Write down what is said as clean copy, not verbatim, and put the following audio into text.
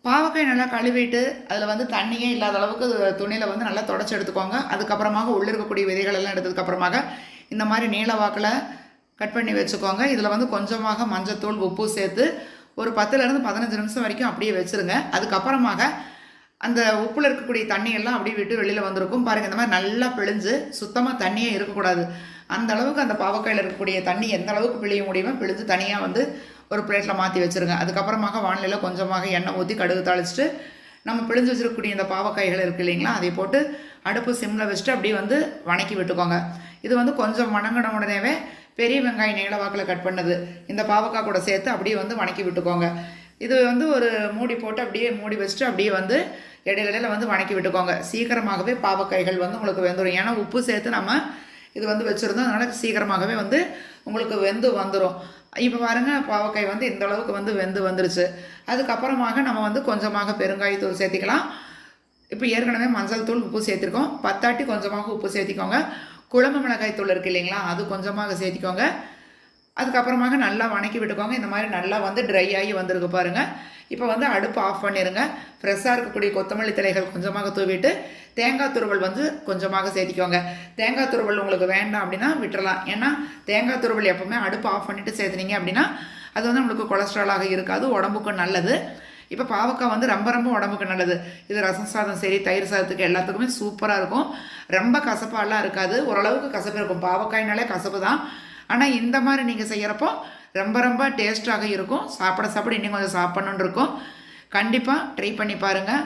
பாவக்காய் நல்லா கழுவிட்டு அதில் வந்து தண்ணியே இல்லாத அளவுக்கு துணியில் வந்து நல்லா தொடச்சி எடுத்துக்கோங்க. அதுக்கப்புறமாக உள்ளே இருக்கக்கூடிய விதைகள் எல்லாம் எடுத்ததுக்கப்புறமாக இந்த மாதிரி நீள வாக்கில் கட் பண்ணி வச்சுக்கோங்க. இதில் வந்து கொஞ்சமாக மஞ்சத்தூள் உப்பு சேர்த்து ஒரு 10லேருந்து 15 நிமிஷம் வரைக்கும் அப்படியே வச்சுருங்க. அதுக்கப்புறமாக அந்த உப்பில் இருக்கக்கூடிய தண்ணியெல்லாம் அப்படியே விட்டு வெளியில் வந்திருக்கும் பாருங்கள். இந்த மாதிரி நல்லா பிழிஞ்சு சுத்தமாக தண்ணியே இருக்கக்கூடாது. அந்த அளவுக்கு அந்த பாவக்காயில் இருக்கக்கூடிய தண்ணி எந்த அளவுக்கு பிழிய முடியுமோ பிழிஞ்சு தனியாக வந்து ஒரு பிளேட்டில் மாற்றி வச்சுருங்க. அதுக்கப்புறமாக வானிலையில் கொஞ்சமாக எண்ணெய் ஊற்றி கடுகு தாளிச்சிட்டு நம்ம பிழிஞ்சு வச்சுருக்கக்கூடிய இந்த பாவக்காய்கள் இருக்குது இல்லைங்களா, அதை போட்டு அடுப்பு சிம்மில் வச்சுட்டு அப்படியே வந்து வணக்கி விட்டுக்கோங்க. இது வந்து கொஞ்சம் வணங்கின உடனேவே பெரிய வெங்காயம் நீள வாக்கில் கட் பண்ணது இந்த பாவக்காய் கூட சேர்த்து அப்படியே வந்து வணக்கி விட்டுக்கோங்க. இது வந்து ஒரு மூடி போட்டு அப்படியே மூடி வச்சுட்டு அப்படியே வந்து இடையில வந்து வணக்கி விட்டுக்கோங்க. சீக்கிரமாகவே பாவக்காய்கள் வந்து உங்களுக்கு வெந்துடும். ஏன்னா உப்பு சேர்த்து நம்ம இது வந்து வச்சுருந்தோம், அதனால் சீக்கிரமாகவே வந்து உங்களுக்கு வெந்து வந்துடும். இப்போ பாருங்கள், பாவக்காய் வந்து இந்த அளவுக்கு வந்து வெந்து வந்துருச்சு. அதுக்கப்புறமாக நம்ம வந்து கொஞ்சமாக பெருங்காயத்தூள் சேர்த்திக்கலாம். இப்போ ஏற்கனவே மஞ்சள் தூள் உப்பு சேர்த்திருக்கோம். பத்தாட்டி கொஞ்சமாக உப்பு சேர்த்திக்கோங்க. குழம்பு மிளகாய் தூள் இருக்குது இல்லைங்களா, அது கொஞ்சமாக சேர்த்திக்கோங்க. அதுக்கப்புறமாக நல்லா வணக்கி விட்டுக்கோங்க. இந்த மாதிரி நல்லா வந்து ட்ரை ஆகி வந்திருக்கு பாருங்கள். இப்போ வந்து அடுப்பு ஆஃப் பண்ணிடுங்க. ஃப்ரெஷ்ஷாக இருக்கக்கூடிய கொத்தமல்லி தலைகள் கொஞ்சமாக தூவிட்டு தேங்காய் துருவல் வந்து கொஞ்சமாக சேர்த்திக்கோங்க. தேங்காய் துருவல் உங்களுக்கு வேண்டாம் அப்படின்னா விட்டுறலாம். ஏன்னா தேங்காய் துருவல் எப்போவுமே அடுப்பு ஆஃப் பண்ணிவிட்டு சேர்த்துனீங்க அப்படின்னா அது வந்து நம்மளுக்கு கொலஸ்ட்ராலாக இருக்காது, உடம்புக்கும் நல்லது. இப்போ பாவக்காய் வந்து ரொம்ப ரொம்ப உடம்புக்கு நல்லது. இது ரசம் சாதம் சரி, தயிர் சாதத்துக்கு எல்லாத்துக்குமே சூப்பராக இருக்கும். ரொம்ப கசப்பாலாம் இருக்காது, ஓரளவுக்கு கசப்பு இருக்கும். பாவக்காய்னாலே கசப்பு தான். ஆனால் இந்த மாதிரி நீங்கள் செய்கிறப்போ ரொம்ப ரொம்ப டேஸ்ட்டாக இருக்கும். சாப்பிட சாப்பிட இன்னும் கொஞ்சம் சாப்பிடணுன்னு இருக்கும். கண்டிப்பாக ட்ரை பண்ணி பாருங்கள்.